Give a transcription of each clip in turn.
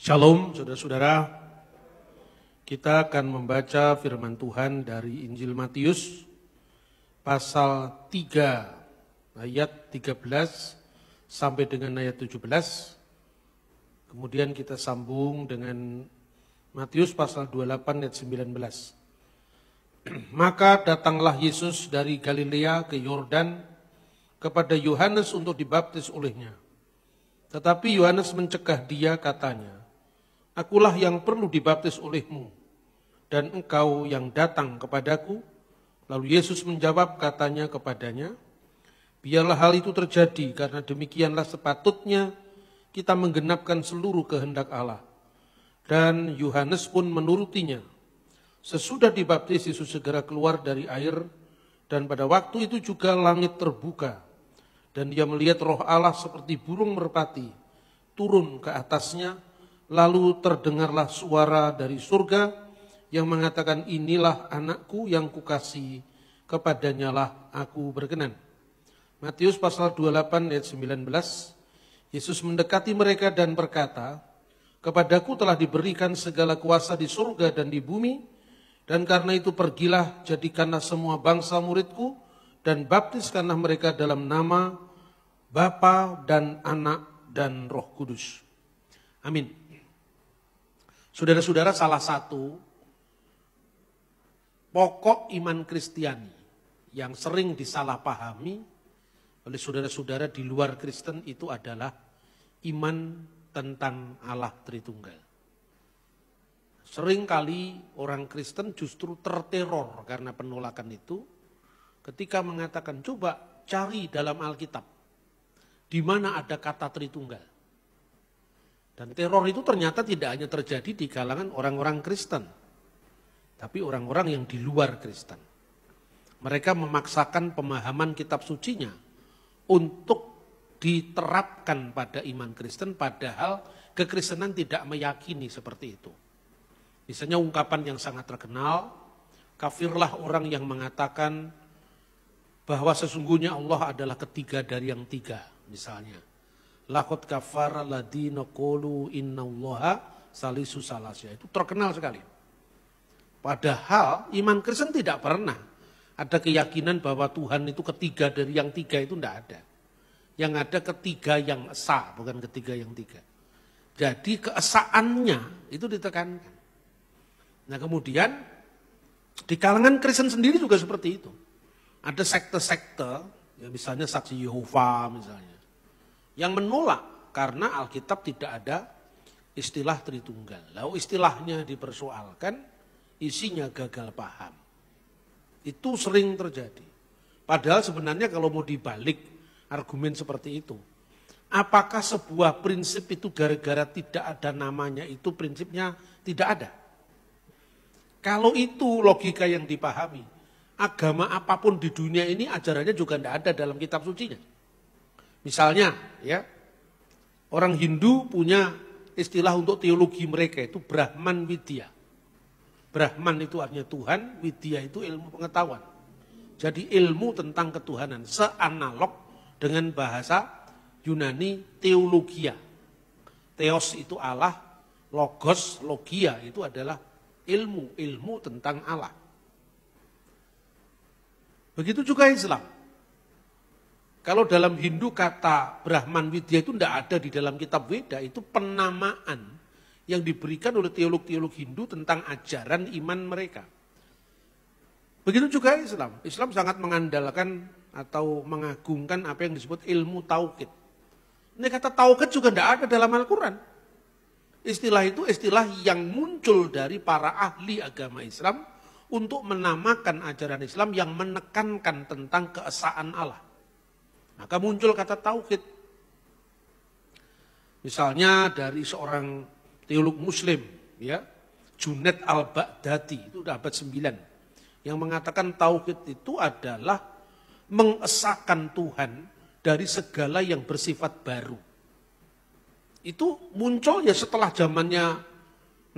Shalom saudara-saudara, kita akan membaca firman Tuhan dari Injil Matius pasal 3 ayat 13 sampai dengan ayat 17. Kemudian kita sambung dengan Matius pasal 28 ayat 19. Maka datanglah Yesus dari Galilea ke Yordan kepada Yohanes untuk dibaptis olehnya. Tetapi Yohanes mencegah dia, katanya, "Akulah yang perlu dibaptis olehmu, dan engkau yang datang kepadaku." Lalu Yesus menjawab, katanya kepadanya, "Biarlah hal itu terjadi, karena demikianlah sepatutnya kita menggenapkan seluruh kehendak Allah." Dan Yohanes pun menurutinya. Sesudah dibaptis, Yesus segera keluar dari air, dan pada waktu itu juga langit terbuka, dan dia melihat Roh Allah seperti burung merpati turun ke atasnya. Lalu terdengarlah suara dari surga yang mengatakan, "Inilah anakku yang kukasihi, kepadanyalah aku berkenan." Matius pasal 28 ayat 19. Yesus mendekati mereka dan berkata, "Kepadaku telah diberikan segala kuasa di surga dan di bumi, dan karena itu pergilah, jadikanlah semua bangsa muridku, dan baptiskanlah mereka dalam nama Bapa dan Anak dan Roh Kudus." Amin. Saudara-saudara, salah satu pokok iman Kristiani yang sering disalahpahami oleh saudara-saudara di luar Kristen itu adalah iman tentang Allah Tritunggal. Seringkali orang Kristen justru terteror karena penolakan itu ketika mengatakan, coba cari dalam Alkitab di mana ada kata Tritunggal. Dan teror itu ternyata tidak hanya terjadi di kalangan orang-orang Kristen, tapi orang-orang yang di luar Kristen. Mereka memaksakan pemahaman kitab sucinya untuk diterapkan pada iman Kristen, padahal kekristenan tidak meyakini seperti itu. Misalnya ungkapan yang sangat terkenal, kafirlah orang yang mengatakan bahwa sesungguhnya Allah adalah ketiga dari yang tiga, misalnya. Laqad kafara ladina qalu innallaha salisu salasya. Itu terkenal sekali. Padahal iman Kristen tidak pernah ada keyakinan bahwa Tuhan itu ketiga dari yang tiga, itu tidak ada. Yang ada ketiga yang esa, bukan ketiga yang tiga. Jadi keesaannya itu ditekankan. Nah kemudian di kalangan Kristen sendiri juga seperti itu. Ada sekte-sekte, ya misalnya Saksi Yehova misalnya, yang menolak karena Alkitab tidak ada istilah Tritunggal. Lalu istilahnya dipersoalkan, isinya gagal paham. Itu sering terjadi. Padahal sebenarnya kalau mau dibalik argumen seperti itu, apakah sebuah prinsip itu gara-gara tidak ada namanya itu prinsipnya tidak ada? Kalau itu logika yang dipahami, agama apapun di dunia ini ajarannya juga tidak ada dalam kitab sucinya. Misalnya, ya, orang Hindu punya istilah untuk teologi mereka, itu Brahman Widya. Brahman itu artinya Tuhan, Widya itu ilmu pengetahuan. Jadi ilmu tentang ketuhanan, seanalog dengan bahasa Yunani teologia. Theos itu Allah, logos, logia itu adalah ilmu tentang Allah. Begitu juga Islam. Kalau dalam Hindu kata Brahman Widya itu tidak ada di dalam kitab Weda, itu penamaan yang diberikan oleh teolog-teolog Hindu tentang ajaran iman mereka. Begitu juga Islam. Islam sangat mengandalkan atau mengagungkan apa yang disebut ilmu tauhid. Ini kata tauhid juga tidak ada dalam Al-Quran. Istilah itu istilah yang muncul dari para ahli agama Islam untuk menamakan ajaran Islam yang menekankan tentang keesaan Allah. Maka muncul kata tauhid. Misalnya dari seorang teolog muslim, ya, Junaid al-Baghdadi, itu abad 9, yang mengatakan tauhid itu adalah mengesahkan Tuhan dari segala yang bersifat baru. Itu muncul ya setelah zamannya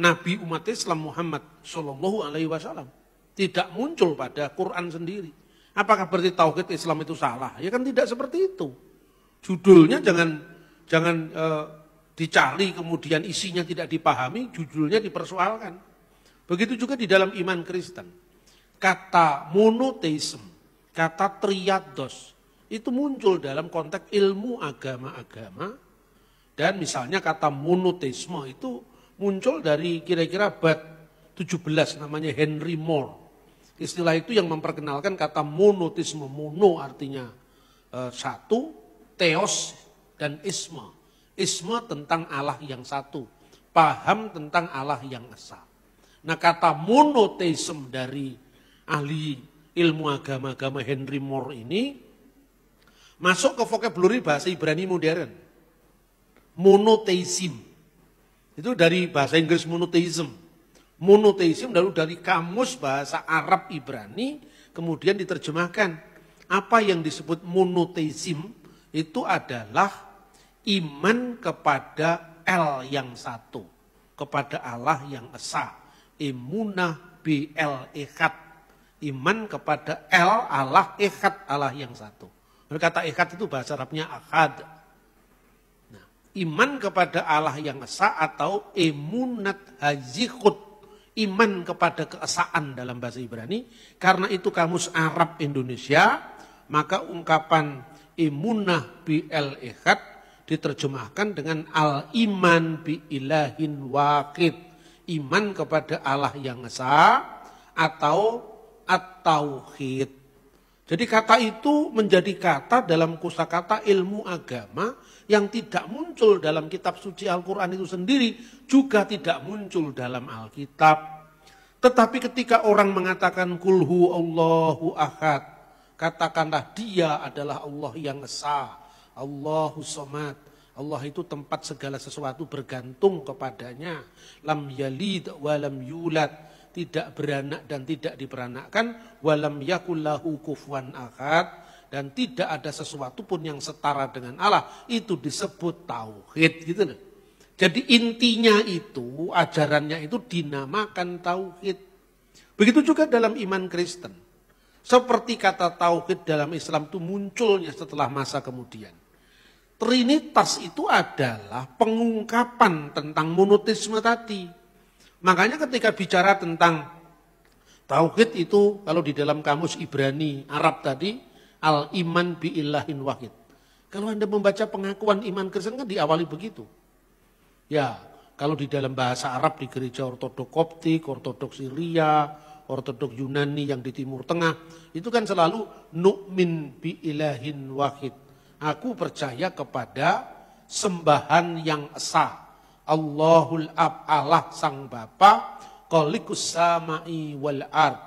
Nabi umat Islam Muhammad SAW. Tidak muncul pada Quran sendiri. Apakah berarti tauhid Islam itu salah? Ya kan tidak seperti itu. Judulnya jangan dicari kemudian isinya tidak dipahami, judulnya dipersoalkan. Begitu juga di dalam iman Kristen. Kata monoteisme, kata triados, itu muncul dalam konteks ilmu agama-agama. Dan misalnya kata monoteisme itu muncul dari kira-kira abad 17, namanya Henry Moore. Istilah itu yang memperkenalkan kata monoteisme. Mono artinya satu, theos dan isme. Isme tentang Allah yang satu, paham tentang Allah yang esa. Nah, kata monoteisme dari ahli ilmu agama-agama Henry Moore ini masuk ke vocabulary bahasa Ibrani modern. Monotheism. Itu dari bahasa Inggris monotheism. Monotheism lalu dari kamus bahasa Arab Ibrani kemudian diterjemahkan. Apa yang disebut monotheism itu adalah iman kepada El yang satu, kepada Allah yang esa. Emunah bil echad. Iman kepada El Allah echad, Allah yang satu. Kata echad itu bahasa Arabnya ahad. Nah, iman kepada Allah yang esa atau emunat hazikhud. Iman kepada keesaan dalam bahasa Ibrani. Karena itu kamus Arab Indonesia, maka ungkapan emunah bil echad diterjemahkan dengan al-iman bi ilahin waqid. Iman kepada Allah yang esa atau at-tauhid. Jadi kata itu menjadi kata dalam kosakata ilmu agama yang tidak muncul dalam kitab suci Al-Quran itu sendiri, juga tidak muncul dalam Alkitab. Tetapi ketika orang mengatakan kulhu Allahu ahad, katakanlah dia adalah Allah yang esa, Allahu somad. Allah itu tempat segala sesuatu bergantung kepadanya. Lam yalid walam yulad, tidak beranak dan tidak diperanakkan. Walam yakullahu kufuwan ahad, dan tidak ada sesuatu pun yang setara dengan Allah. Itu disebut tauhid, gitu loh. Jadi intinya itu, ajarannya itu dinamakan tauhid. Begitu juga dalam iman Kristen. Seperti kata tauhid dalam Islam itu munculnya setelah masa kemudian. Trinitas itu adalah pengungkapan tentang monoteisme tadi. Makanya ketika bicara tentang tauhid itu, kalau di dalam kamus Ibrani Arab tadi, al-iman bi ilahin wahid. Kalau Anda membaca pengakuan iman Kristen kan diawali begitu. Ya, kalau di dalam bahasa Arab di gereja ortodok Koptik, ortodok Syria, ortodok Yunani yang di Timur Tengah, itu kan selalu nu'min bi ilahin wahid. Aku percaya kepada sembahan yang esa. Allahul Ab, Allah Sang Bapa, Khaliqus samai wal ard,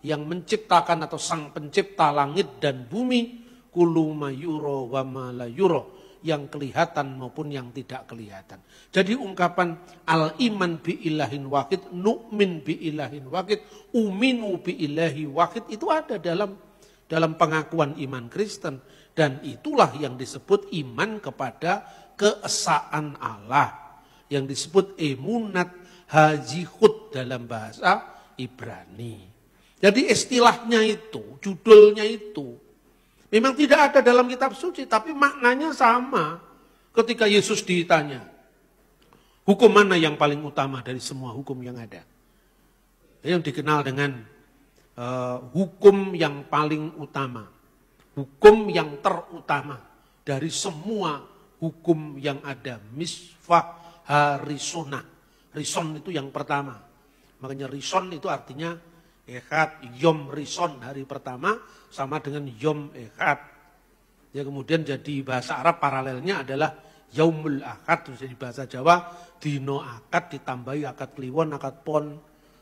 yang menciptakan atau Sang Pencipta langit dan bumi, kullu ma yura wa ma la yura, yang kelihatan maupun yang tidak kelihatan. Jadi ungkapan al-iman bi ilahin wahid, nu'min bi ilahin wahid, uminu bi ilahi wahid, itu ada dalam pengakuan iman Kristen. Dan itulah yang disebut iman kepada keesaan Allah. Yang disebut emunat hajihud dalam bahasa Ibrani. Jadi istilahnya itu, judulnya itu, memang tidak ada dalam kitab suci, tapi maknanya sama. Ketika Yesus ditanya, hukum mana yang paling utama dari semua hukum yang ada? Yang dikenal dengan hukum yang paling utama. Hukum yang terutama dari semua hukum yang ada. Misfah harisonah. Rison itu yang pertama. Makanya rison itu artinya echad, yom rison, hari pertama sama dengan yom echad. Ya, kemudian jadi bahasa Arab paralelnya adalah yaumul akad. Terus jadi bahasa Jawa dino akad ditambahi akad kliwon, akad pon.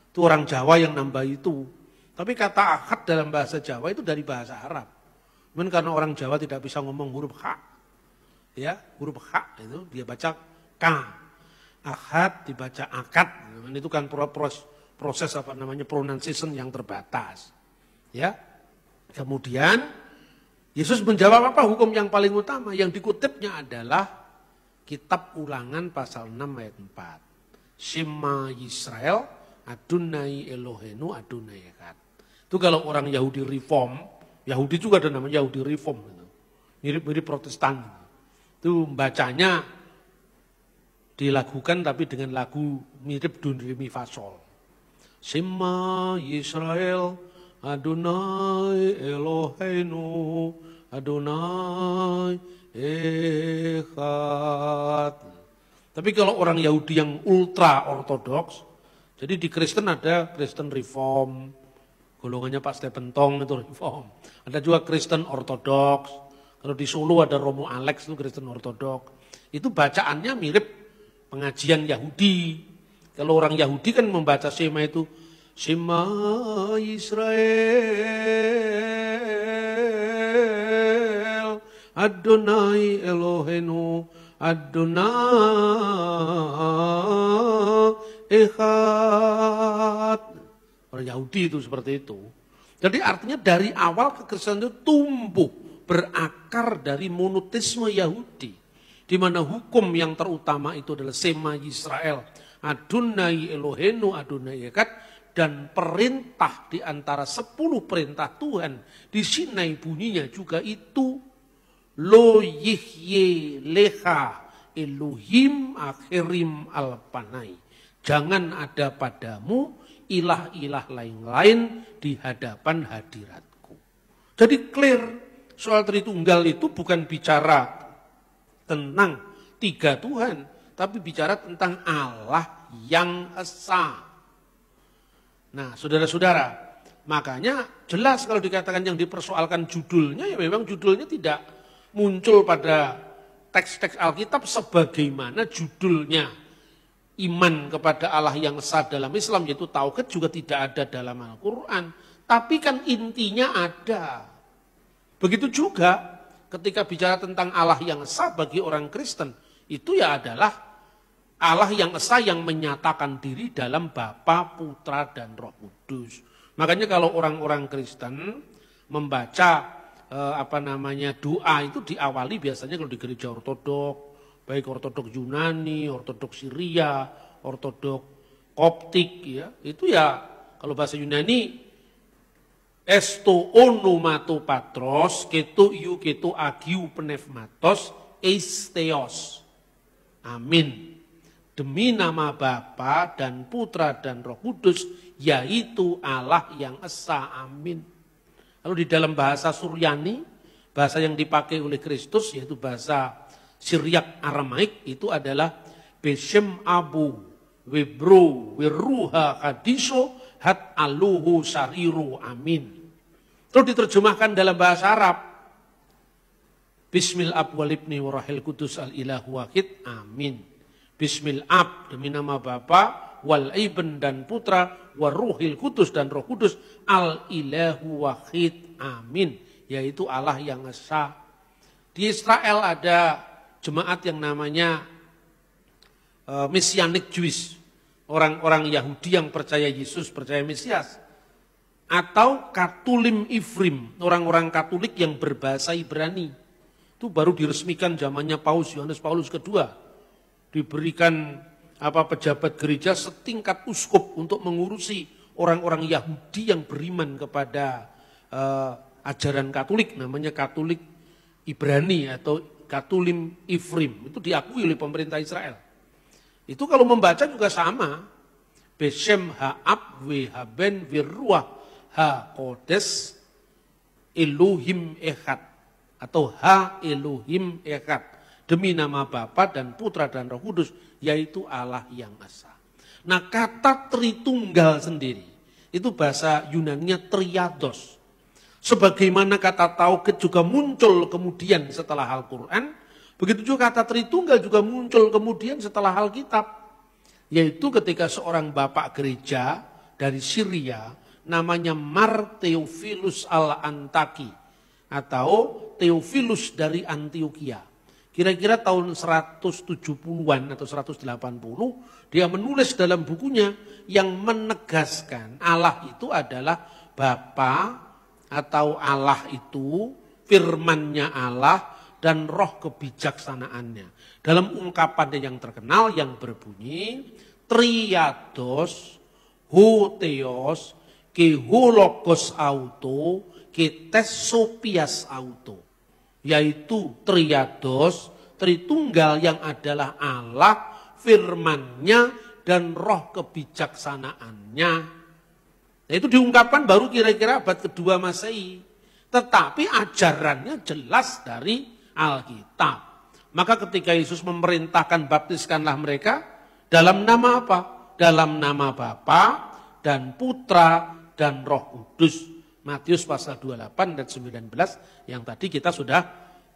Itu orang Jawa yang nambah itu. Tapi kata akad dalam bahasa Jawa itu dari bahasa Arab. Mungkin karena orang Jawa tidak bisa ngomong huruf H. Ya, huruf H itu dia baca K. Ahad dibaca akad. Itu kan proses apa namanya pronunciation yang terbatas. Ya. Kemudian Yesus menjawab apa hukum yang paling utama? Yang dikutipnya adalah Kitab Ulangan pasal 6 ayat 4. Shema Yisrael Adonai Elohenu Adonai Echad. Itu kalau orang Yahudi reform, Yahudi juga ada namanya Yahudi Reform, mirip-mirip Protestan. Itu bacanya dilakukan tapi dengan lagu mirip do re mi fa sol. Shema Yisrael Adonai Eloheinu Adonai Echad. Tapi kalau orang Yahudi yang ultra ortodoks, jadi di Kristen ada Kristen Reform, golongannya Pak Stephen Tong itu Reform. Ada juga Kristen Ortodoks. Kalau di Solo ada Romo Alex itu Kristen Ortodoks. Itu bacaannya mirip pengajian Yahudi. Kalau orang Yahudi kan membaca Shema itu Shema Yisrael Adonai Eloheinu Adonai Echad. Orang Yahudi itu seperti itu. Jadi artinya dari awal kekristenan itu tumbuh berakar dari monoteisme Yahudi. Di mana hukum yang terutama itu adalah Shema Yisrael Adonai Eloheinu Adonai Echad. Dan perintah di antara 10 perintah Tuhan di Sinai bunyinya juga itu Lo yihye leha Elohim akhirim alpanai. Jangan ada padamu ilah-ilah lain-lain di hadapan hadiratku. Jadi clear, soal Tritunggal itu bukan bicara tentang 3 Tuhan, tapi bicara tentang Allah yang esa. Nah, saudara-saudara, makanya jelas kalau dikatakan yang dipersoalkan judulnya, ya memang judulnya tidak muncul pada teks-teks Alkitab sebagaimana judulnya iman kepada Allah yang esa dalam Islam, yaitu tauhid, juga tidak ada dalam Al-Quran. Tapi kan intinya ada. Begitu juga ketika bicara tentang Allah yang esa bagi orang Kristen, itu ya adalah Allah yang esa yang menyatakan diri dalam Bapa, Putra, dan Roh Kudus. Makanya kalau orang-orang Kristen membaca doa itu diawali biasanya kalau di gereja ortodok, baik ortodok Yunani, ortodok Syria, ortodok Koptik, ya itu ya kalau bahasa Yunani esto onomato patros keto iu keto agiu pneumatos eisteos. Amin. Demi nama Bapa dan Putra dan Roh Kudus, yaitu Allah yang esa. Amin. Lalu di dalam bahasa Suryani, bahasa yang dipakai oleh Kristus, yaitu bahasa Syriak Aramaik, itu adalah Beshem Abu Webro Weruha Kadiso Hat Aluhu Sariru. Amin. Terus diterjemahkan dalam bahasa Arab, Bismil Ab Walibni Warahil Kudus Al-Ilahu Wahid. Amin. Bismil Ab, demi nama Bapa, wal Ibn dan Putra, waruhil Kudus dan Roh Kudus, Al-Ilahu Wahid. Amin. Yaitu Allah yang esa. Di Israel ada jemaat yang namanya Messianic Jewish. Orang-orang Yahudi yang percaya Yesus, percaya Mesias. Atau Katulim Ifrim, orang-orang Katolik yang berbahasa Ibrani. Itu baru diresmikan zamannya Paus Yohanes Paulus II. Diberikan pejabat gereja setingkat uskup untuk mengurusi orang-orang Yahudi yang beriman kepada ajaran Katolik, namanya Katolik Ibrani atau Katulim Ifrim. Itu diakui oleh pemerintah Israel. Itu kalau membaca juga sama. Beshem ha'ab wehaben virruah ha'kodes Elohim Echad. Atau ha Elohim Echad. Demi nama Bapa dan Putra dan Roh Kudus, yaitu Allah yang esa. Nah, kata Tritunggal sendiri, itu bahasa Yunaninya triados. Sebagaimana kata tauhid juga muncul kemudian setelah Al-Quran, begitu juga kata Tritunggal juga muncul kemudian setelah Alkitab. Yaitu ketika seorang bapak gereja dari Syria, namanya Mar Theophilus al-Antaki, atau Theophilus dari Antioquia. Kira-kira tahun 170-an atau 180, dia menulis dalam bukunya yang menegaskan Allah itu adalah Bapa atau Allah itu firman-Nya Allah dan roh kebijaksanaannya. Dalam ungkapannya yang terkenal yang berbunyi triados hotheos ke hologos auto ke tesopias auto. Yaitu triados, Tritunggal yang adalah Allah, firman-Nya, dan roh kebijaksanaannya. Nah, itu diungkapkan baru kira-kira abad kedua Masehi. Tetapi ajarannya jelas dari Alkitab. Maka ketika Yesus memerintahkan baptiskanlah mereka, dalam nama apa? Dalam nama Bapa dan Putra dan Roh Kudus. Matius pasal 28 dan 19 yang tadi kita sudah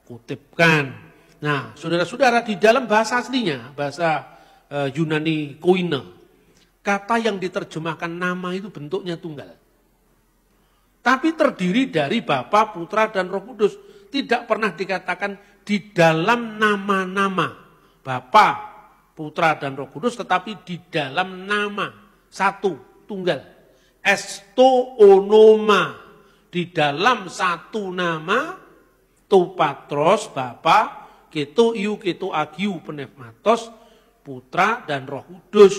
kutipkan. Nah, saudara-saudara, di dalam bahasa aslinya, bahasa Yunani koine, kata yang diterjemahkan nama itu bentuknya tunggal. Tapi terdiri dari Bapa, Putra, dan Roh Kudus. Tidak pernah dikatakan di dalam nama-nama Bapa, Putra, dan Roh Kudus, tetapi di dalam nama satu, tunggal. Esto onoma, di dalam satu nama, tu patros, Bapa, keto iu, keto agiu, pneumatos, Putra, dan Roh Kudus.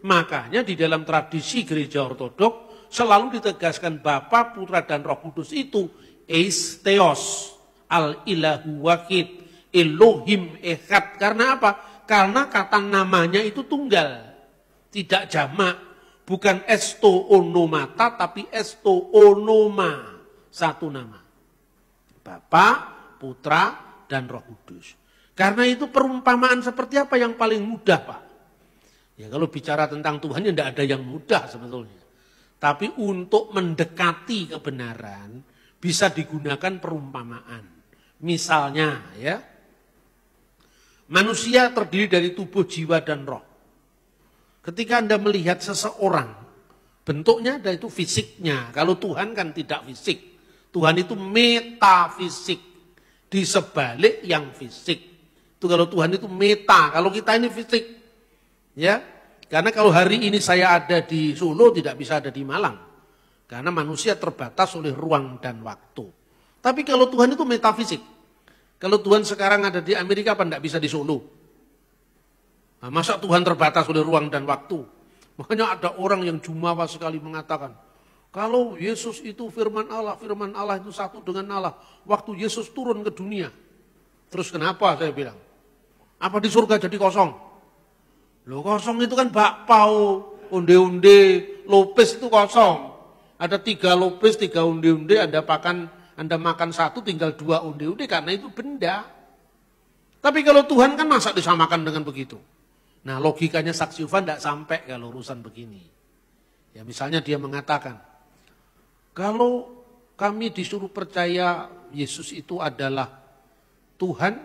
Makanya di dalam tradisi gereja ortodok selalu ditegaskan Bapa, Putra, dan Roh Kudus itu eis theos, al-ilahu wahid, Elohim echad. Karena apa? Karena kata namanya itu tunggal, tidak jamak. Bukan esto onomata, tapi esto onoma, satu nama. Bapa, Putra, dan Roh Kudus. Karena itu perumpamaan seperti apa yang paling mudah, Pak? Ya kalau bicara tentang Tuhan ya tidak ada yang mudah sebetulnya. Tapi untuk mendekati kebenaran bisa digunakan perumpamaan. Misalnya ya, manusia terdiri dari tubuh, jiwa, dan roh. Ketika Anda melihat seseorang, bentuknya ada itu fisiknya. Kalau Tuhan kan tidak fisik. Tuhan itu metafisik. Di sebalik yang fisik. Itu kalau Tuhan itu meta, kalau kita ini fisik. Ya, karena kalau hari ini saya ada di Solo tidak bisa ada di Malang. Karena manusia terbatas oleh ruang dan waktu. Tapi kalau Tuhan itu metafisik. Kalau Tuhan sekarang ada di Amerika apa enggak bisa di Solo? Nah, masa Tuhan terbatas oleh ruang dan waktu? Makanya ada orang yang jumawa sekali mengatakan, kalau Yesus itu firman Allah itu satu dengan Allah. Waktu Yesus turun ke dunia. Terus kenapa saya bilang? Apa di surga jadi kosong? Loh kosong itu kan bakpao, onde-onde, lopes itu kosong. Ada 3 lopes, 3 onde-onde, Anda makan satu tinggal 2 onde-onde karena itu benda. Tapi kalau Tuhan kan masa disamakan dengan begitu? Nah logikanya saksi Yehova tidak sampai kalau urusan begini. Ya misalnya dia mengatakan, kalau kami disuruh percaya Yesus itu adalah Tuhan,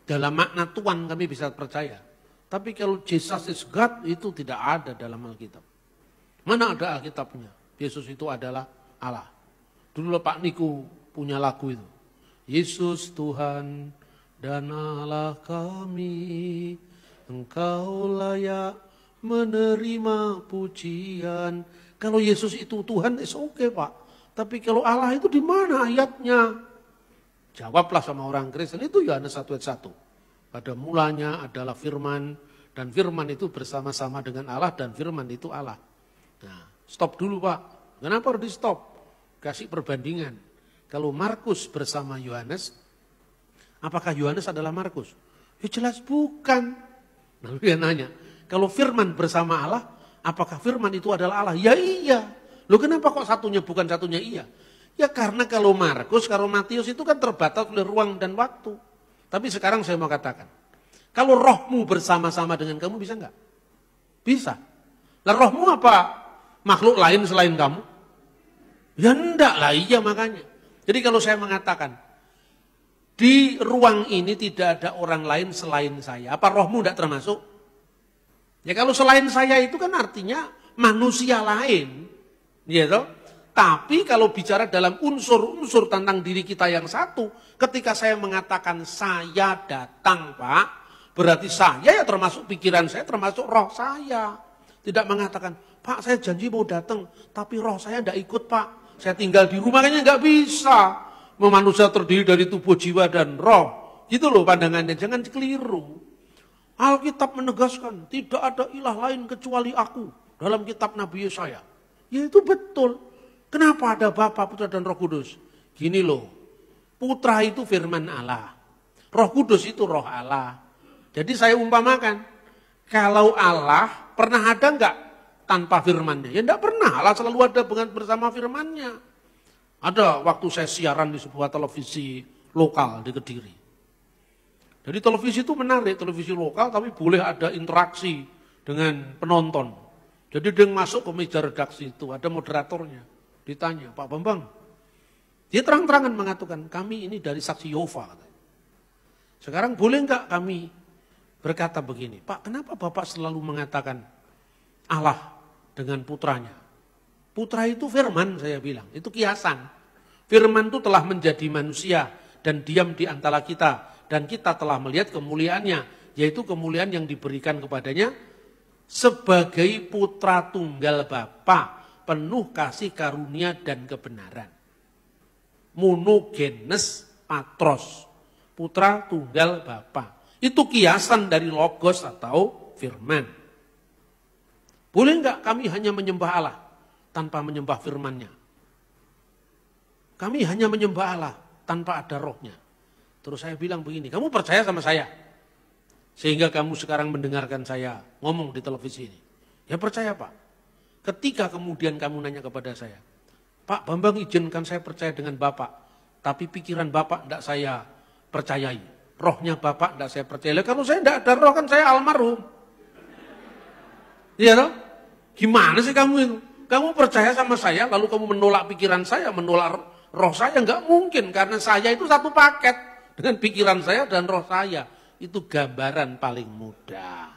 dalam makna Tuhan kami bisa percaya. Tapi kalau Jesus is God itu tidak ada dalam Alkitab. Mana ada Alkitabnya? Yesus itu adalah Allah. Dulu Pak Niku punya lagu itu. Yesus Tuhan dan Allah kami, Engkau layak menerima pujian. Kalau Yesus itu Tuhan, it's okay Pak. Tapi kalau Allah itu di mana ayatnya? Jawablah sama orang Kristen, itu Yohanes 1 ayat 1. Pada mulanya adalah firman, dan firman itu bersama-sama dengan Allah, dan firman itu Allah. Nah, stop dulu Pak. Kenapa harus di stop? Kasih perbandingan. Kalau Markus bersama Yohanes, apakah Yohanes adalah Markus? Ya jelas bukan. Lalu dia nanya, kalau firman bersama Allah, apakah firman itu adalah Allah? Ya iya. Loh kenapa kok satunya bukan satunya iya? Ya karena kalau Markus, kalau Matius itu kan terbatas oleh ruang dan waktu. Tapi sekarang saya mau katakan, kalau rohmu bersama-sama dengan kamu bisa enggak? Bisa. Lah rohmu apa? Makhluk lain selain kamu? Ya enggak lah, iya makanya. Jadi kalau saya mengatakan, di ruang ini tidak ada orang lain selain saya. Apa rohmu tidak termasuk? Ya kalau selain saya itu kan artinya manusia lain. Gitu. Tapi kalau bicara dalam unsur-unsur tentang diri kita yang satu. Ketika saya mengatakan saya datang Pak. Berarti saya ya termasuk pikiran saya, termasuk roh saya. Tidak mengatakan, Pak saya janji mau datang. Tapi roh saya tidak ikut Pak. Saya tinggal di rumah kayaknya nggak bisa. Manusia terdiri dari tubuh, jiwa, dan roh. Gitu loh pandangannya, jangan keliru. Alkitab menegaskan, tidak ada ilah lain kecuali aku. Dalam kitab Nabi Yesaya. Ya itu betul. Kenapa ada Bapa, Putra, dan Roh Kudus? Gini loh, Putra itu firman Allah. Roh Kudus itu roh Allah. Jadi saya umpamakan, Kalau Allah pernah ada enggak tanpa firman-Nya? Ya enggak pernah, Allah selalu ada bersama firman-Nya. Ada waktu saya siaran di sebuah televisi lokal di Kediri. Jadi televisi itu menarik, televisi lokal tapi boleh ada interaksi dengan penonton. Jadi dia masuk ke meja redaksi itu, ada moderatornya. Ditanya, Pak Bambang, dia terang-terangan mengatakan, kami ini dari saksi Yehova. Sekarang boleh enggak kami berkata begini, Pak, kenapa Bapak selalu mengatakan Allah dengan putranya? Putra itu firman, saya bilang, itu kiasan. Firman itu telah menjadi manusia dan diam di antara kita. Dan kita telah melihat kemuliaannya, yaitu kemuliaan yang diberikan kepadanya sebagai putra tunggal Bapa, penuh kasih karunia dan kebenaran. Monogenes patros, putra tunggal Bapa. Itu kiasan dari logos atau firman. Boleh enggak kami hanya menyembah Allah tanpa menyembah firman-Nya? Kami hanya menyembah Allah tanpa ada rohnya. Terus saya bilang begini, kamu percaya sama saya? Sehingga kamu sekarang mendengarkan saya ngomong di televisi ini. Ya percaya Pak. Ketika kemudian kamu nanya kepada saya, Pak Bambang izinkan saya percaya dengan Bapak. Tapi pikiran Bapak tidak saya percayai. Rohnya Bapak tidak saya percayai. Kalau saya tidak ada roh kan saya almarhum. Iya toh? Gimana sih kamu itu? Kamu percaya sama saya lalu kamu menolak pikiran saya, menolak roh saya? Enggak mungkin karena saya itu satu paket. Dengan pikiran saya dan roh saya. Itu gambaran paling mudah.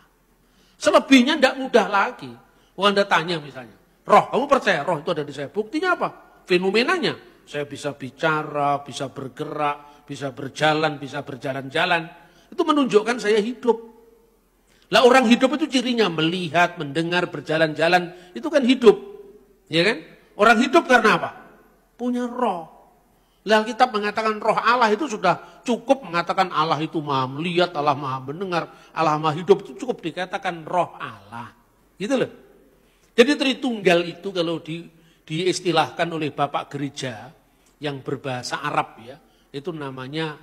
Selebihnya tidak mudah lagi. Anda tanya misalnya, roh, kamu percaya roh itu ada di saya? Buktinya apa? Fenomenanya. Saya bisa bicara, bisa bergerak, bisa berjalan, bisa berjalan-jalan. Itu menunjukkan saya hidup. Lah orang hidup itu cirinya melihat, mendengar, berjalan-jalan. Itu kan hidup. Ya kan? Orang hidup karena apa? Punya roh. Lah Alkitab mengatakan roh Allah itu sudah cukup mengatakan Allah itu maha melihat, Allah maha mendengar, Allah maha hidup, itu cukup dikatakan roh Allah. Gitu loh. Jadi Tritunggal itu kalau diistilahkan oleh Bapak Gereja yang berbahasa Arab ya, itu namanya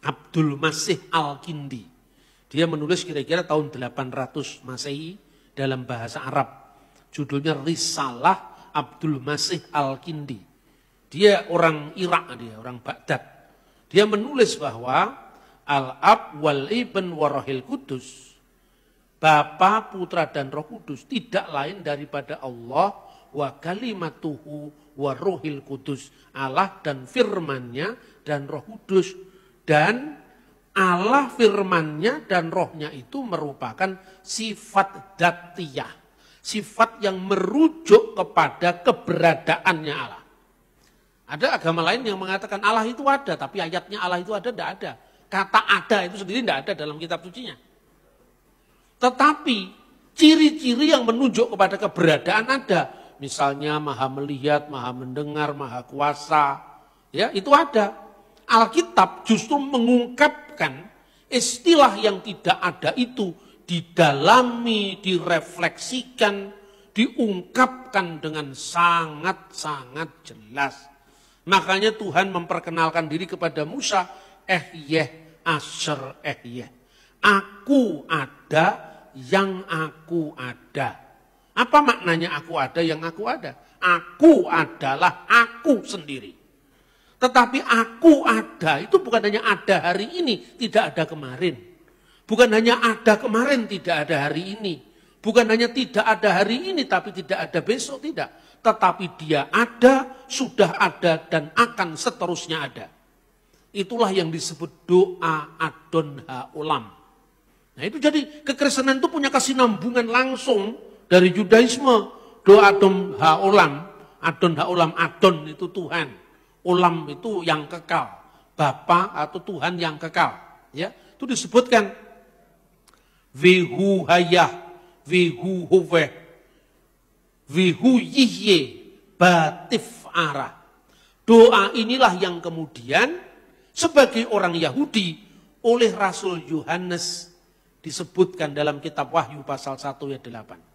Abdul Masih Al-Kindi. Dia menulis kira-kira tahun 800 Masehi dalam bahasa Arab. Judulnya Risalah Abdul Masih Al-Kindi. Dia orang Irak, dia orang Baghdad. Dia menulis bahwa Al-Ab wal Ibn warahil Kudus, Bapa, Putra dan Roh Kudus tidak lain daripada Allah wa kalimatuhu wa ruhil kudus. Allah dan firman-Nya dan Roh Kudus. Dan Allah firman-Nya dan rohnya itu merupakan sifat dzatiyah. Sifat yang merujuk kepada keberadaannya Allah. Ada agama lain yang mengatakan Allah itu ada, tapi ayatnya Allah itu ada, tidak ada. Kata ada itu sendiri tidak ada dalam kitab sucinya. Tetapi ciri-ciri yang menunjuk kepada keberadaan ada. Misalnya maha melihat, maha mendengar, maha kuasa. Ya, itu ada. Alkitab justru mengungkapkan istilah yang tidak ada itu didalami, direfleksikan, diungkapkan dengan sangat-sangat jelas. Makanya Tuhan memperkenalkan diri kepada Musa, Ehyeh Asher Ehyeh. Aku ada yang aku ada. Apa maknanya aku ada yang aku ada? Aku adalah aku sendiri. Tetapi aku ada itu bukan hanya ada hari ini, tidak ada kemarin. Bukan hanya ada kemarin, tidak ada hari ini. Bukan hanya tidak ada hari ini, tapi tidak ada besok, tidak. Tetapi dia ada, sudah ada, dan akan seterusnya ada. Itulah yang disebut doa Adon Ha-Olam. Nah itu jadi kekristenan itu punya kesinambungan langsung dari Yudaisme. Doa Adon Ha-Olam. Adon Ha-Olam, Adon itu Tuhan. Olam itu yang kekal. Bapa atau Tuhan yang kekal. Ya, itu disebutkan. Vihu hayah, vihu hoveh. Vihu yihye batif arah. Doa inilah yang kemudian sebagai orang Yahudi oleh Rasul Yohanes disebutkan dalam kitab Wahyu pasal 1 ayat 8.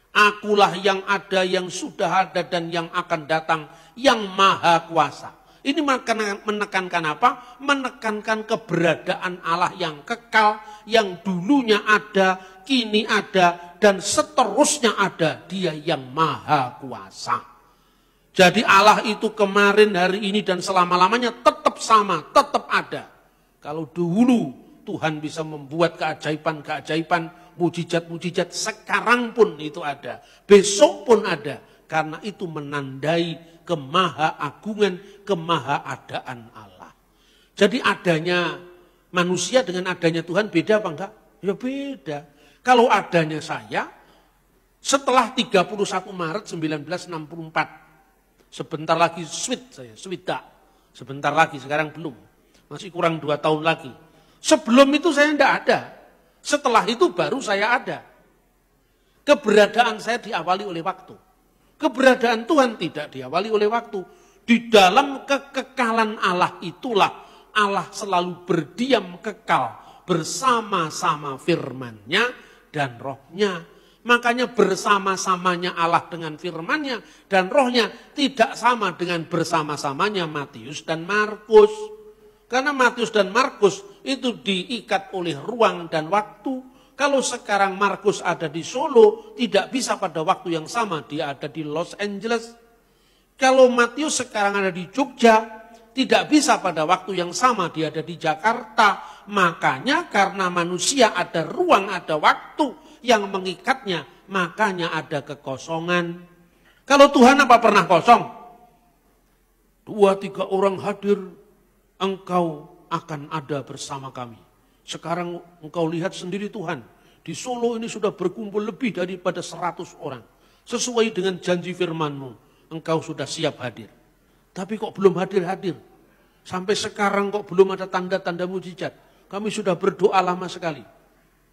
Akulah yang ada, yang sudah ada dan yang akan datang, yang maha kuasa. Ini menekankan apa? Menekankan keberadaan Allah yang kekal, yang dulunya ada, kini ada, dan seterusnya ada. Dia yang maha kuasa. Jadi Allah itu kemarin, hari ini, dan selama-lamanya tetap sama, tetap ada. Kalau dulu Tuhan bisa membuat keajaiban-keajaiban, mujizat-mujizat, sekarang pun itu ada. Besok pun ada. Karena itu menandai kemahaagungan, kemahaadaan Allah. Jadi adanya manusia dengan adanya Tuhan beda apa enggak? Ya beda. Kalau adanya saya, setelah 31 Maret 1964, sebentar lagi swida. Sebentar lagi, sekarang belum. Masih kurang 2 tahun lagi. Sebelum itu saya tidak ada. Setelah itu baru saya ada. Keberadaan saya diawali oleh waktu. Keberadaan Tuhan tidak diawali oleh waktu. Di dalam kekekalan Allah itulah Allah selalu berdiam kekal bersama-sama firman-Nya dan roh-Nya. Makanya bersama-samanya Allah dengan firman-Nya dan roh-Nya tidak sama dengan bersama-samanya Matius dan Markus. Karena Matius dan Markus itu diikat oleh ruang dan waktu. Kalau sekarang Markus ada di Solo, tidak bisa pada waktu yang sama dia ada di Los Angeles. Kalau Matius sekarang ada di Jogja, tidak bisa pada waktu yang sama dia ada di Jakarta. Makanya karena manusia ada ruang, ada waktu yang mengikatnya, makanya ada kekosongan. Kalau Tuhan apa pernah kosong? 2-3 orang hadir, engkau akan ada bersama kami. Sekarang engkau lihat sendiri Tuhan. Di Solo ini sudah berkumpul lebih daripada 100 orang. Sesuai dengan janji firman-Mu. Engkau sudah siap hadir. Tapi kok belum hadir-hadir. Sampai sekarang kok belum ada tanda-tanda mujizat. Kami sudah berdoa lama sekali.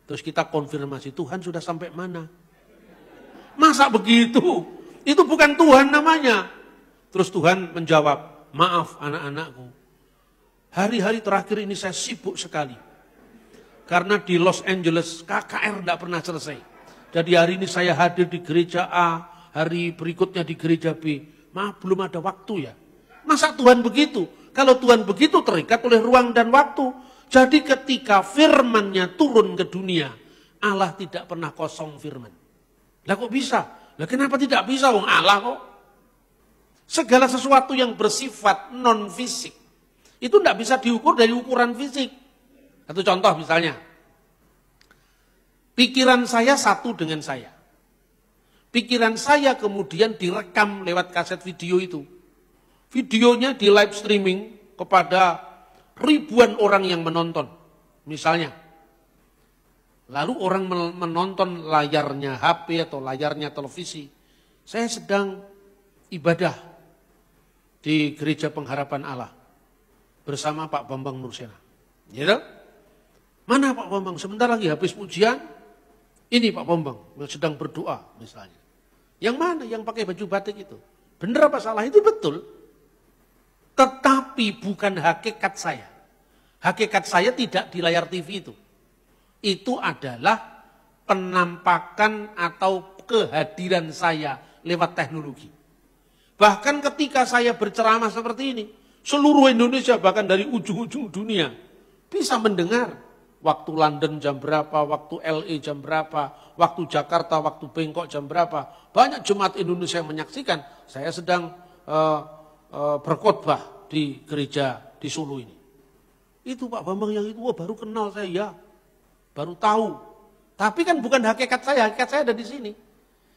Terus kita konfirmasi, Tuhan sudah sampai mana? Masa begitu? Itu bukan Tuhan namanya. Terus Tuhan menjawab, maaf anak-anakku. Hari-hari terakhir ini saya sibuk sekali. Karena di Los Angeles KKR tidak pernah selesai. Jadi hari ini saya hadir di gereja A, hari berikutnya di gereja B. Maaf belum ada waktu ya. Masa Tuhan begitu? Kalau Tuhan begitu terikat oleh ruang dan waktu. Jadi ketika firman-Nya turun ke dunia, Allah tidak pernah kosong firman. Lah kok bisa? Lah kenapa tidak bisa? Wong Allah kok. Segala sesuatu yang bersifat non-fisik itu tidak bisa diukur dari ukuran fisik. Satu contoh misalnya, pikiran saya satu dengan saya. Pikiran saya kemudian direkam lewat kaset video itu. Videonya di live streaming kepada ribuan orang yang menonton. Misalnya, lalu orang menonton layarnya HP atau layarnya televisi. Saya sedang ibadah di Gereja Pengharapan Allah bersama Pak Bambang Nursena. Gitu? Mana Pak Bambang? Sebentar lagi habis pujian. Ini Pak Bambang yang sedang berdoa misalnya. Yang mana? Yang pakai baju batik itu. Benar apa salah? Itu betul. Tetapi bukan hakikat saya. Hakikat saya tidak di layar TV itu. Itu adalah penampakan atau kehadiran saya lewat teknologi. Bahkan ketika saya berceramah seperti ini, seluruh Indonesia bahkan dari ujung-ujung dunia bisa mendengar. Waktu London jam berapa, waktu LA jam berapa, waktu Jakarta, waktu Bangkok jam berapa. Banyak jemaat Indonesia yang menyaksikan saya sedang berkhotbah di gereja di Solo ini. Itu Pak Bambang yang itu, baru kenal saya ya, baru tahu. Tapi kan bukan hakikat saya ada di sini.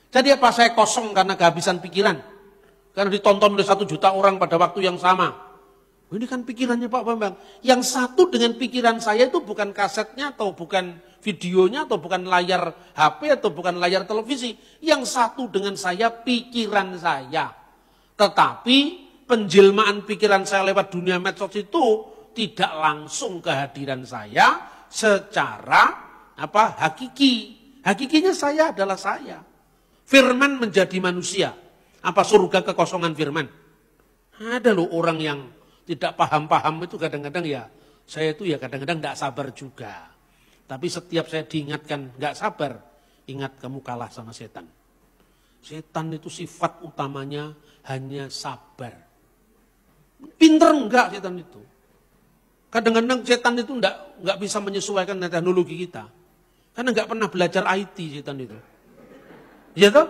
Jadi apa saya kosong karena kehabisan pikiran? Karena ditonton oleh 1 juta orang pada waktu yang sama. Ini kan pikirannya Pak Bambang. Yang satu dengan pikiran saya itu bukan kasetnya atau bukan videonya atau bukan layar HP atau bukan layar televisi. Yang satu dengan saya pikiran saya. Tetapi penjelmaan pikiran saya lewat dunia medsos itu tidak langsung kehadiran saya secara hakiki. Hakikinya saya adalah saya. Firman menjadi manusia. Apa surga kekosongan firman? Ada loh orang yang tidak paham-paham itu kadang-kadang ya, saya itu ya kadang-kadang tidak sabar juga. Tapi setiap saya diingatkan nggak sabar, ingat kamu kalah sama setan. Setan itu sifat utamanya hanya sabar. Pinter enggak setan itu. Kadang-kadang setan itu enggak bisa menyesuaikan dengan teknologi kita. Karena enggak pernah belajar IT setan itu. Iya toh?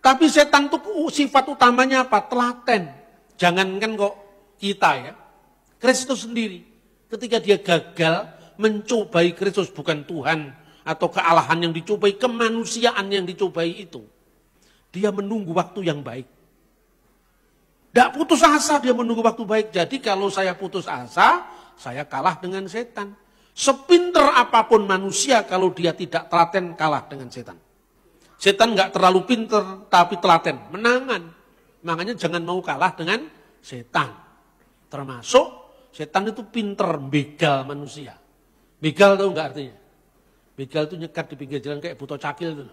Tapi setan itu sifat utamanya apa? Telaten. Jangankan kok kita ya. Kristus sendiri. Ketika dia gagal mencobai Kristus, bukan Tuhan atau kealahan yang dicobai, kemanusiaan yang dicobai itu. Dia menunggu waktu yang baik. Tidak putus asa dia menunggu waktu baik. Jadi kalau saya putus asa, saya kalah dengan setan. Sepinter apapun manusia, kalau dia tidak telaten, kalah dengan setan. Setan nggak terlalu pinter, tapi telaten, menangan. Makanya jangan mau kalah dengan setan. Termasuk setan itu pinter begal manusia. Begal tahu nggak artinya? Begal itu nyekat di pinggir jalan kayak buto cakil itu.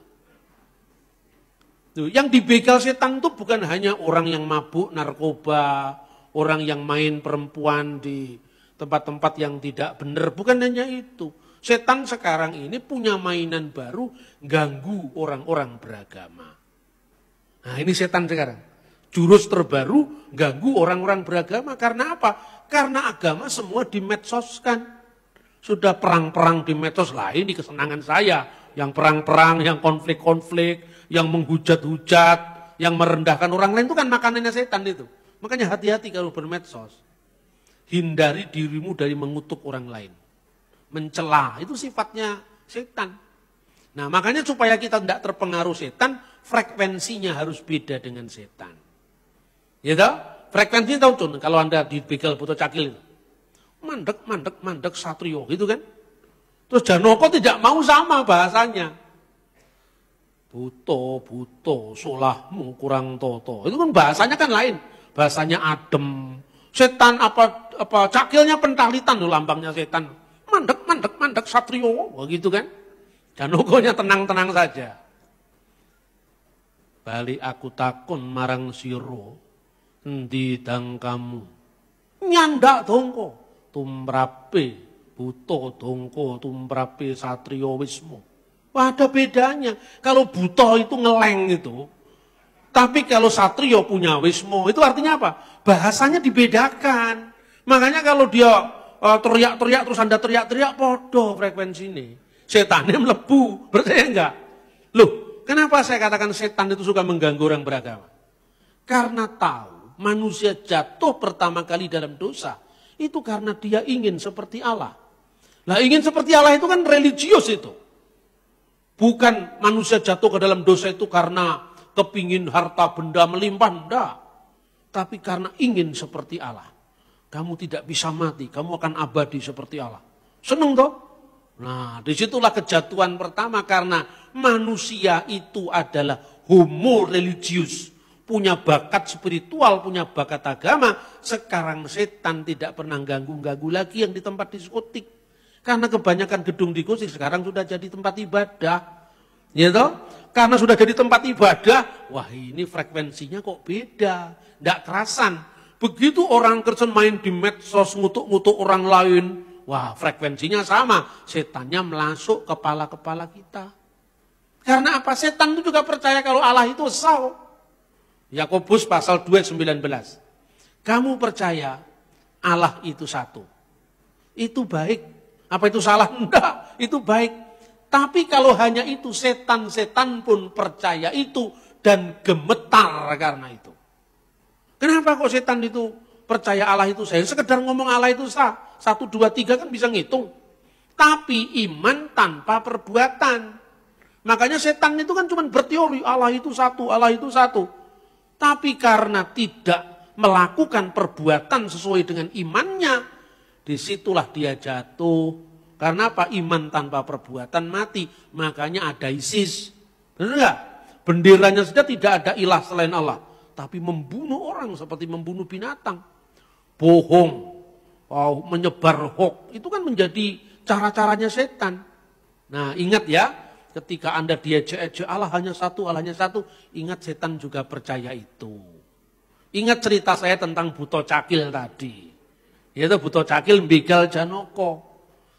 Tuh, yang dibegal setan itu bukan hanya orang yang mabuk narkoba, orang yang main perempuan di tempat-tempat yang tidak benar, bukan hanya itu. Setan sekarang ini punya mainan baru, ganggu orang-orang beragama. Nah ini setan sekarang. Jurus terbaru, ganggu orang-orang beragama. Karena apa? Karena agama semua dimedsoskan. Sudah perang-perang di medsos lah, ini kesenangan saya. Yang perang-perang, yang konflik-konflik, yang menghujat-hujat, yang merendahkan orang lain, itu kan makanannya setan itu. Makanya hati-hati kalau bermedsos. Hindari dirimu dari mengutuk orang lain. Mencela, itu sifatnya setan. Nah makanya supaya kita tidak terpengaruh setan, frekuensinya harus beda dengan setan. Ya toh? Frekuensinya tahu tuh, kalau Anda dibegal buto cakil itu. Mandek, satrio gitu kan. Terus Janoko tidak mau sama bahasanya. Buto, solahmu kurang toto. Itu kan bahasanya kan lain. Bahasanya adem. Setan apa cakilnya pentalitan loh lambangnya setan. Mandek, satrio, begitu kan. Janokonya tenang-tenang saja. Bali aku takon marang siro, endi dang kamu. Nyandak dongko, tumrape, buto dongko, tumrape satrio wismu. Wah ada bedanya. Kalau buto itu ngeleng itu. Tapi kalau satrio punya wismu, itu artinya apa? Bahasanya dibedakan. Makanya kalau dia teriak-teriak terus Anda teriak-teriak podo frekuensi ini. Setannya melebu, percaya enggak? Loh, kenapa saya katakan setan itu suka mengganggu orang beragama? Karena tahu manusia jatuh pertama kali dalam dosa itu karena dia ingin seperti Allah. Nah, ingin seperti Allah itu kan religius itu. Bukan manusia jatuh ke dalam dosa itu karena kepingin harta benda melimpah, enggak. Tapi karena ingin seperti Allah. Kamu tidak bisa mati, kamu akan abadi seperti Allah. Seneng toh? Nah, disitulah kejatuhan pertama karena manusia itu adalah homo religius. Punya bakat spiritual, punya bakat agama. Sekarang setan tidak pernah ganggu-ganggu lagi yang di tempat diskotik. Karena kebanyakan gedung diskotik sekarang sudah jadi tempat ibadah. Ya toh? Karena sudah jadi tempat ibadah, wah ini frekuensinya kok beda. Tidak kerasan. Begitu orang Kristen main di medsos, ngutuk-ngutuk orang lain, wah frekuensinya sama. Setannya melasuk kepala-kepala kita. Karena apa? Setan itu juga percaya kalau Allah itu esa. Yakobus pasal 2:19. Kamu percaya Allah itu satu. Itu baik. Apa itu salah? Enggak, itu baik. Tapi kalau hanya itu, setan-setan pun percaya itu dan gemetar karena itu. Kenapa kok setan itu percaya Allah itu saya? Sekedar ngomong Allah itu sah. 1, 2, 3 kan bisa ngitung. Tapi iman tanpa perbuatan. Makanya setan itu kan cuma berteori Allah itu satu, Allah itu satu. Tapi karena tidak melakukan perbuatan sesuai dengan imannya, disitulah dia jatuh. Karena apa? Iman tanpa perbuatan mati. Makanya ada ISIS. Benar enggak? Benderanya saja tidak ada ilah selain Allah. Tapi membunuh orang seperti membunuh binatang. Bohong, menyebar hoax, itu kan menjadi cara-caranya setan. Nah ingat ya, ketika Anda diejek-ejek Allah hanya satu, ingat setan juga percaya itu. Ingat cerita saya tentang buto cakil tadi. Yaitu buto cakil begal Janoko.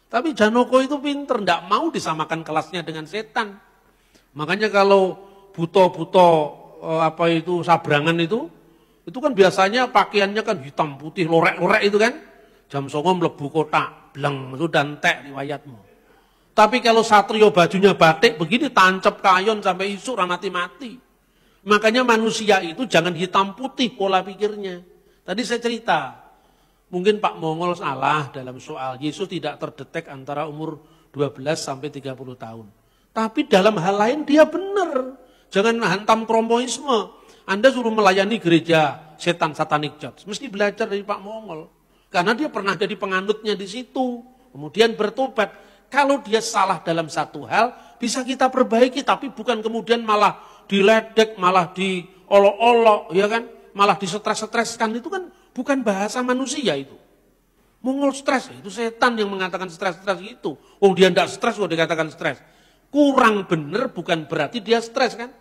Tapi Janoko itu pinter, tidak mau disamakan kelasnya dengan setan. Makanya kalau buto-buto sabrangan itu Itu kan biasanya pakaiannya kan hitam putih, lorek-lorek itu kan. Jam 09.00 mlebu kotak, bleng, itu dan tek riwayatmu. Tapi kalau satrio bajunya batik, begini tancap kayon sampai isu mati-mati. Makanya manusia itu jangan hitam putih pola pikirnya. Tadi saya cerita, mungkin Pak Mongol salah dalam soal Yesus tidak terdetek antara umur 12 sampai 30 tahun. Tapi dalam hal lain dia benar. Jangan hantam kromoisme. Anda suruh melayani gereja setan satanik church, mesti belajar dari Pak Mongol. Karena dia pernah jadi penganutnya di situ. Kemudian bertobat. Kalau dia salah dalam satu hal, bisa kita perbaiki. Tapi bukan kemudian malah diledek, malah diolok-olok, ya kan? Malah disetres-streskan. Itu kan bukan bahasa manusia itu. Mongol stres, itu setan yang mengatakan stres-stres itu. Oh dia tidak stres, kok dikatakan stres. Kurang benar bukan berarti dia stres kan?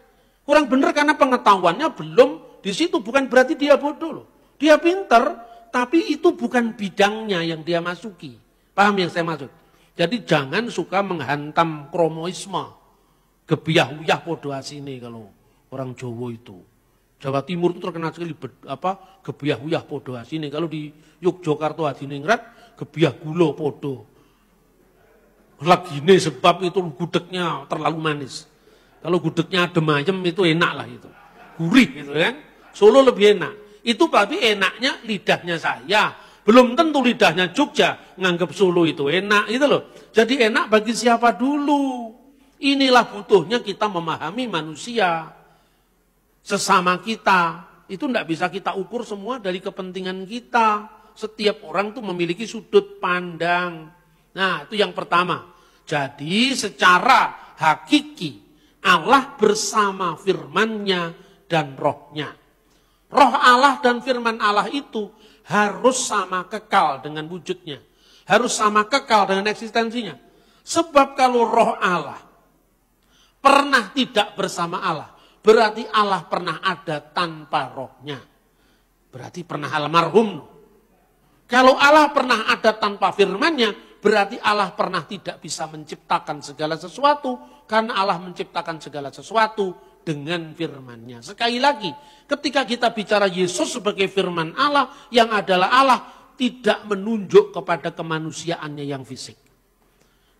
Kurang benar karena pengetahuannya belum di situ, bukan berarti dia bodoh loh. Dia pinter, tapi itu bukan bidangnya yang dia masuki. Paham yang saya maksud? Jadi jangan suka menghantam kromoisme. Gebiah-uyah podo asine kalau orang Jawa itu. Jawa Timur itu terkenal sekali gebiah-uyah podo asine. Kalau di Yogyakarta Hadiningrat gebiah gulo podo. Lagine sebab itu gudegnya terlalu manis. Kalau gudegnya adem ayem itu enak lah itu. Gurih gitu kan. Solo lebih enak. Itu tapi enaknya lidahnya saya. Belum tentu lidahnya Jogja nganggap Solo itu enak itu loh. Jadi enak bagi siapa dulu. Inilah butuhnya kita memahami manusia. Sesama kita. Itu tidak bisa kita ukur semua dari kepentingan kita. Setiap orang tuh memiliki sudut pandang. Nah itu yang pertama. Jadi secara hakiki Allah bersama firman-Nya dan rohnya. Roh Allah dan firman Allah itu harus sama kekal dengan wujudnya. Harus sama kekal dengan eksistensinya. Sebab kalau roh Allah pernah tidak bersama Allah, berarti Allah pernah ada tanpa rohnya. Berarti pernah almarhum. Kalau Allah pernah ada tanpa firman-Nya, berarti Allah pernah tidak bisa menciptakan segala sesuatu, karena Allah menciptakan segala sesuatu dengan firman-Nya. Sekali lagi, ketika kita bicara Yesus sebagai firman Allah, yang adalah Allah, tidak menunjuk kepada kemanusiaannya yang fisik.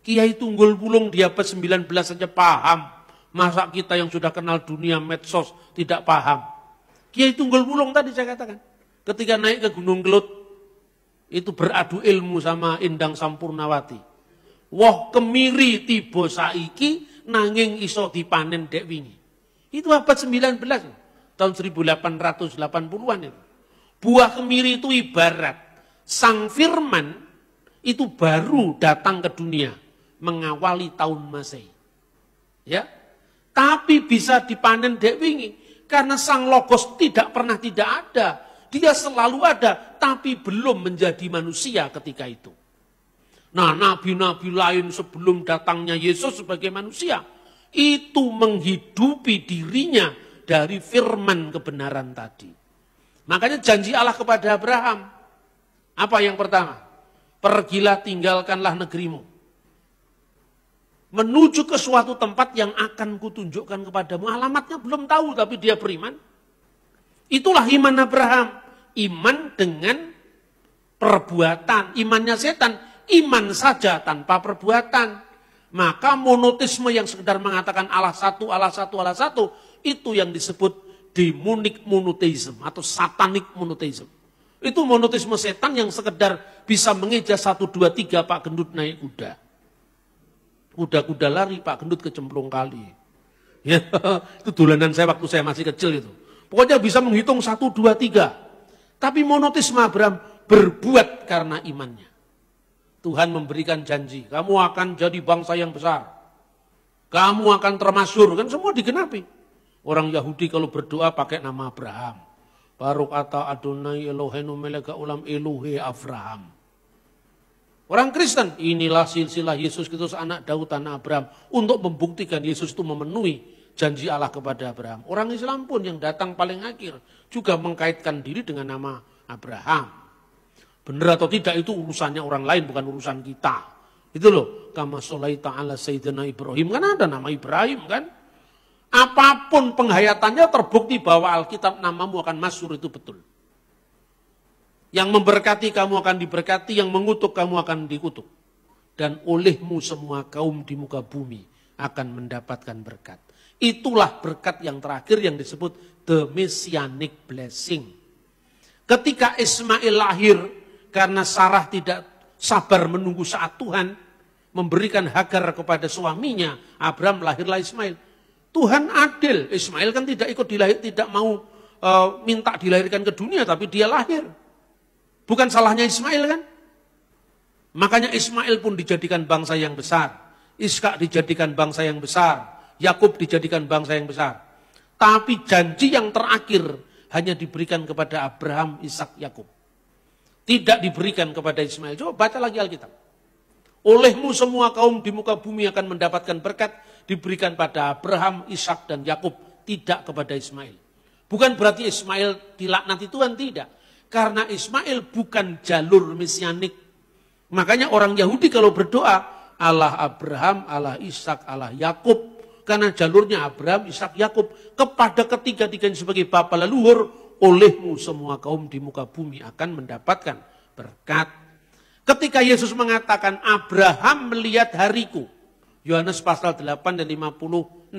Kiai Tunggul Wulung di abad 19 saja paham. Masa kita yang sudah kenal dunia medsos tidak paham. Kiai Tunggul Wulung tadi saya katakan, ketika naik ke Gunung Kelut, itu beradu ilmu sama Endang Sampurnawati. Wah kemiri tiba saiki nanging iso dipanen dek wingi. Itu abad 19, tahun 1880-an itu. Buah kemiri itu ibarat sang firman itu baru datang ke dunia mengawali tahun Masehi. Ya. Tapi bisa dipanen dek wingi karena sang logos tidak pernah tidak ada. Dia selalu ada, tapi belum menjadi manusia ketika itu. Nah, nabi-nabi lain sebelum datangnya Yesus sebagai manusia, itu menghidupi dirinya dari firman kebenaran tadi. Makanya janji Allah kepada Abraham, apa yang pertama? Pergilah tinggalkanlah negerimu. Menuju ke suatu tempat yang akan kutunjukkan kepadamu. Alamatnya belum tahu, tapi dia beriman. Itulah iman Abraham. Iman dengan perbuatan. Imannya setan, iman saja tanpa perbuatan. Maka monoteisme yang sekedar mengatakan Allah satu, Allah satu, Allah satu, itu yang disebut demonic monotheism atau satanic monotheism. Itu monoteisme setan yang sekedar bisa mengeja 1, 2, 3 Pak Gendut naik kuda. Kuda-kuda lari, Pak Gendut kecemplung kali. Ya, itu dolanan saya waktu saya masih kecil itu. Pokoknya bisa menghitung 1, 2, 3. Tapi monoteisme Abraham berbuat karena imannya. Tuhan memberikan janji, kamu akan jadi bangsa yang besar. Kamu akan termasyhur, kan semua digenapi. Orang Yahudi kalau berdoa pakai nama Abraham. Baruk ata Adonai Eloheinu meleka ulam Elohe Abraham. Orang Kristen, inilah silsilah Yesus Kristus anak Daud anak Abraham. Untuk membuktikan Yesus itu memenuhi janji Allah kepada Abraham. Orang Islam pun yang datang paling akhir juga mengkaitkan diri dengan nama Abraham. Benar atau tidak itu urusannya orang lain, bukan urusan kita. Itu loh, kama sholaita ala sayyidina Ibrahim, kan ada nama Ibrahim kan. Apapun penghayatannya terbukti bahwa Alkitab namamu akan masyhur itu betul. Yang memberkati kamu akan diberkati, yang mengutuk kamu akan dikutuk. Dan olehmu semua kaum di muka bumi akan mendapatkan berkat. Itulah berkat yang terakhir yang disebut the messianic blessing. Ketika Ismail lahir, karena Sarah tidak sabar menunggu saat Tuhan memberikan Hagar kepada suaminya, Abraham lahirlah Ismail. Tuhan adil, Ismail kan tidak ikut dilahir, tidak mau minta dilahirkan ke dunia, tapi dia lahir. Bukan salahnya Ismail kan? Makanya Ismail pun dijadikan bangsa yang besar. Ishak dijadikan bangsa yang besar. Yakub dijadikan bangsa yang besar. Tapi janji yang terakhir hanya diberikan kepada Abraham, Ishak, Yakub. Tidak diberikan kepada Ismail. Coba baca lagi Alkitab. Olehmu semua kaum di muka bumi akan mendapatkan berkat. Diberikan pada Abraham, Ishak, dan Yakub. Tidak kepada Ismail. Bukan berarti Ismail dilaknati Tuhan, tidak. Karena Ismail bukan jalur mesianik. Makanya orang Yahudi kalau berdoa, Allah Abraham, Allah Ishak, Allah Yakub. Karena jalurnya Abraham, Ishak, Yakub. Kepada ketiga-tiganya sebagai bapa leluhur, olehmu semua kaum di muka bumi akan mendapatkan berkat. Ketika Yesus mengatakan, Abraham melihat hariku. Yohanes pasal 8 dan 56.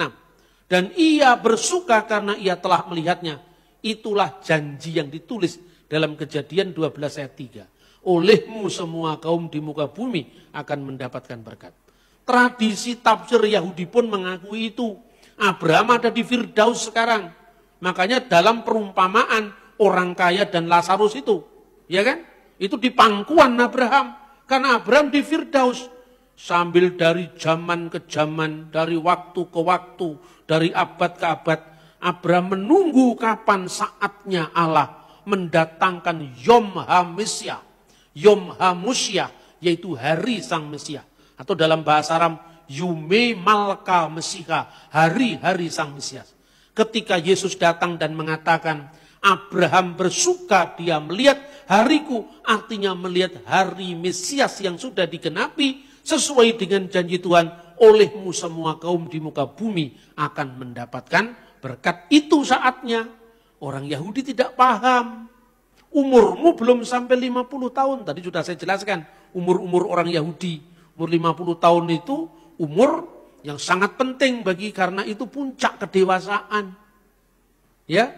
Dan ia bersuka karena ia telah melihatnya. Itulah janji yang ditulis dalam Kejadian 12 ayat 3. Olehmu semua kaum di muka bumi akan mendapatkan berkat. Tradisi tafsir Yahudi pun mengakui itu. Abraham ada di Firdaus sekarang. Makanya dalam perumpamaan orang kaya dan Lazarus itu. Ya kan? Itu di pangkuan Abraham. Karena Abraham di Firdaus. Sambil dari zaman ke zaman, dari waktu ke waktu, dari abad ke abad. Abraham menunggu kapan saatnya Allah mendatangkan Yom HaMesyah, Yom HaMusyah, yaitu hari Sang Mesias. Atau dalam bahasa Aram, Yume Malka Mesiha, hari-hari Sang Mesias. Ketika Yesus datang dan mengatakan, Abraham bersuka dia melihat hariku, artinya melihat hari Mesias yang sudah digenapi, sesuai dengan janji Tuhan, olehmu semua kaum di muka bumi akan mendapatkan berkat. Itu saatnya. Orang Yahudi tidak paham. Umurmu belum sampai 50 tahun. Tadi sudah saya jelaskan. Umur-umur orang Yahudi. Umur 50 tahun itu umur yang sangat penting karena itu puncak kedewasaan. Ya,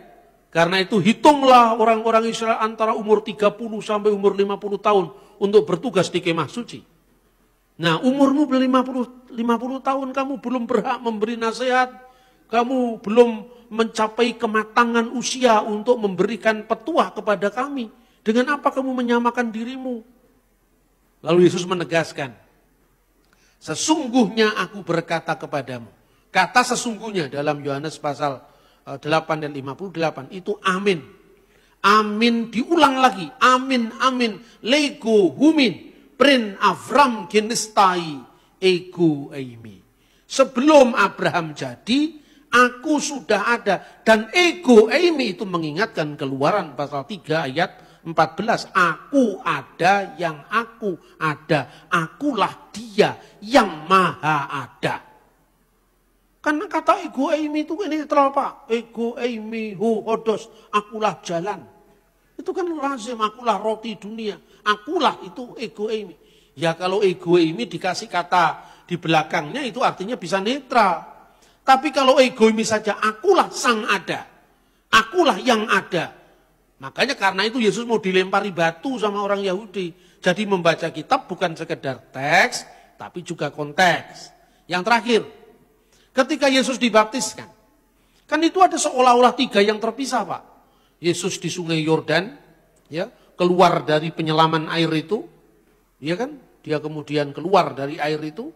karena itu hitunglah orang-orang Israel antara umur 30 sampai umur 50 tahun untuk bertugas di kemah suci. Nah, umurmu belum 50 tahun kamu belum berhak memberi nasihat. Kamu belum mencapai kematangan usia untuk memberikan petuah kepada kami. Dengan apa kamu menyamakan dirimu? Lalu Yesus menegaskan, sesungguhnya aku berkata kepadamu. Kata sesungguhnya dalam Yohanes pasal 8 dan 58 itu amin. Amin diulang lagi. Amin, amin. Lego humin. Prin Avram genistai ego eimi. Sebelum Abraham jadi, aku sudah ada. Dan ego eimi itu mengingatkan Keluaran pasal 3 ayat 14. Aku ada yang aku ada. Akulah dia yang maha ada. Karena kata ego eimi itu ini netral Pak. Ego eimi hu hodos. Akulah jalan. Itu kan lazim. Akulah roti dunia. Akulah itu ego eimi. Ya kalau ego eimi dikasih kata di belakangnya itu artinya bisa netral. Tapi kalau ego eimi saja, akulah sang ada. Akulah yang ada. Makanya karena itu Yesus mau dilempari batu sama orang Yahudi. Jadi membaca kitab bukan sekedar teks, tapi juga konteks. Yang terakhir, ketika Yesus dibaptiskan, kan itu ada seolah-olah 3 yang terpisah Pak. Yesus di sungai Yordan, ya, keluar dari penyelaman air itu, ya kan? Dia kemudian keluar dari air itu,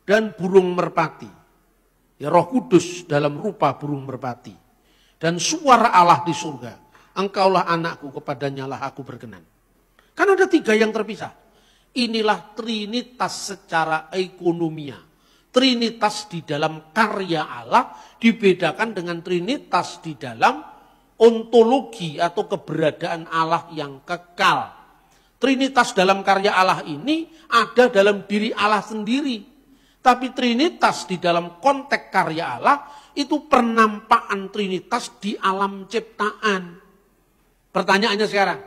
dan burung merpati. Ya, Roh Kudus dalam rupa burung merpati. Dan suara Allah di surga, engkaulah anakku, kepadanya lah aku berkenan. Kan ada 3 yang terpisah. Inilah Trinitas secara ekonomia. Trinitas di dalam karya Allah dibedakan dengan Trinitas di dalam ontologi atau keberadaan Allah yang kekal. Trinitas dalam karya Allah ini ada dalam diri Allah sendiri. Tapi Trinitas di dalam konteks karya Allah itu penampakan Trinitas di alam ciptaan. Pertanyaannya sekarang,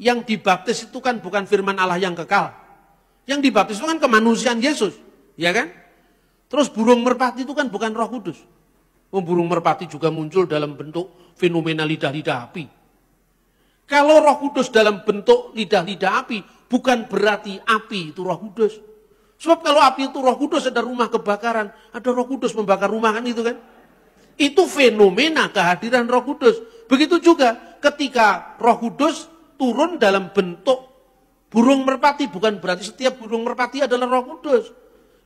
yang dibaptis itu kan bukan firman Allah yang kekal. Yang dibaptis itu kan kemanusiaan Yesus, ya kan? Terus burung merpati itu kan bukan Roh Kudus. Burung merpati juga muncul dalam bentuk fenomena lidah-lidah api. Kalau Roh Kudus dalam bentuk lidah-lidah api, bukan berarti api itu Roh Kudus. Sebab kalau api itu Roh Kudus, ada rumah kebakaran, ada Roh Kudus membakar rumah kan itu kan. Itu fenomena kehadiran Roh Kudus. Begitu juga ketika Roh Kudus turun dalam bentuk burung merpati, bukan berarti setiap burung merpati adalah Roh Kudus.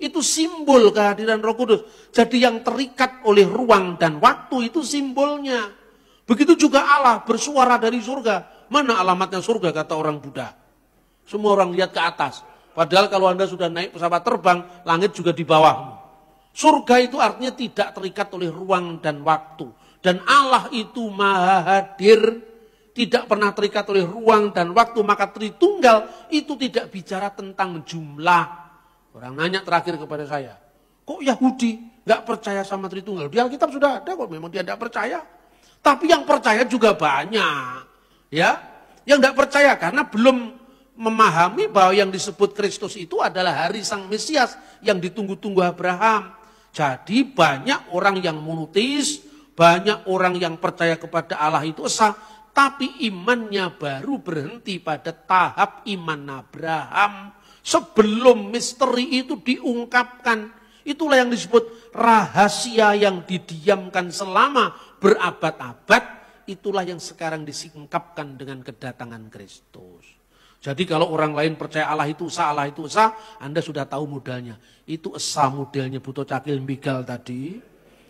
Itu simbol kehadiran Roh Kudus. Jadi yang terikat oleh ruang dan waktu itu simbolnya. Begitu juga Allah bersuara dari surga. Mana alamatnya surga kata orang Buddha? Semua orang lihat ke atas. Padahal kalau Anda sudah naik pesawat terbang, langit juga di bawahmu. Surga itu artinya tidak terikat oleh ruang dan waktu. Dan Allah itu maha hadir, tidak pernah terikat oleh ruang dan waktu. Maka Tritunggal itu tidak bicara tentang jumlah. Orang nanya terakhir kepada saya, kok Yahudi nggak percaya sama Tritunggal? Di Alkitab sudah ada kok, memang dia tidak percaya. Tapi yang percaya juga banyak. Ya, yang nggak percaya karena belum memahami bahwa yang disebut Kristus itu adalah hari Sang Mesias yang ditunggu-tunggu Abraham. Jadi banyak orang yang monoteis, banyak orang yang percaya kepada Allah itu esa, tapi imannya baru berhenti pada tahap iman Abraham. Sebelum misteri itu diungkapkan, itulah yang disebut rahasia yang didiamkan selama berabad-abad, itulah yang sekarang disingkapkan dengan kedatangan Kristus. Jadi kalau orang lain percaya Allah itu esa, Anda sudah tahu modalnya. Itu esa modelnya Buto Cakil Mbigal tadi.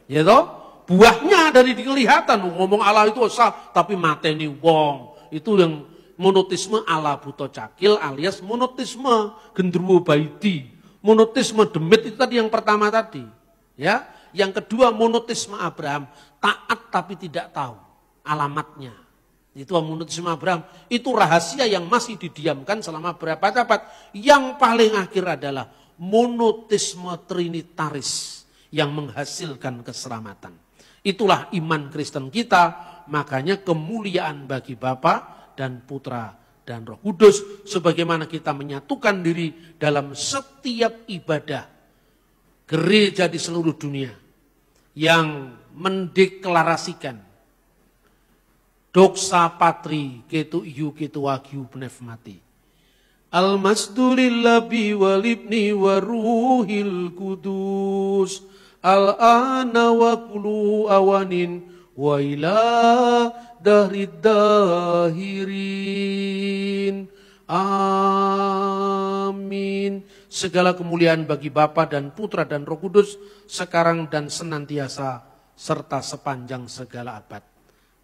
Ya toh? Buahnya dari kelihatan, ngomong Allah itu esa, tapi mateni wong. Itu yang monotisme ala Buto Cakil alias monotisme Gendruwo Baidi. Monotisme Demit itu tadi yang pertama tadi. Ya, yang kedua monotisme Abraham, taat tapi tidak tahu alamatnya. Itu monotisme Abraham. Itu rahasia yang masih didiamkan selama berapa abad. Yang paling akhir adalah monotisme trinitaris yang menghasilkan keselamatan. Itulah iman Kristen kita, makanya kemuliaan bagi Bapa dan Putra dan Roh Kudus, sebagaimana kita menyatukan diri dalam setiap ibadah gereja di seluruh dunia yang mendeklarasikan Doxa Patri ketu iu ketu wagyu pnefmati Al-masdu lillahi walibni wa ruhil kudus al-ana wa kulu awanin wa ila dahrid dahirin. Amin. Segala kemuliaan bagi Bapa dan Putra dan Roh Kudus, sekarang dan senantiasa, serta sepanjang segala abad.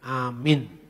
Amin.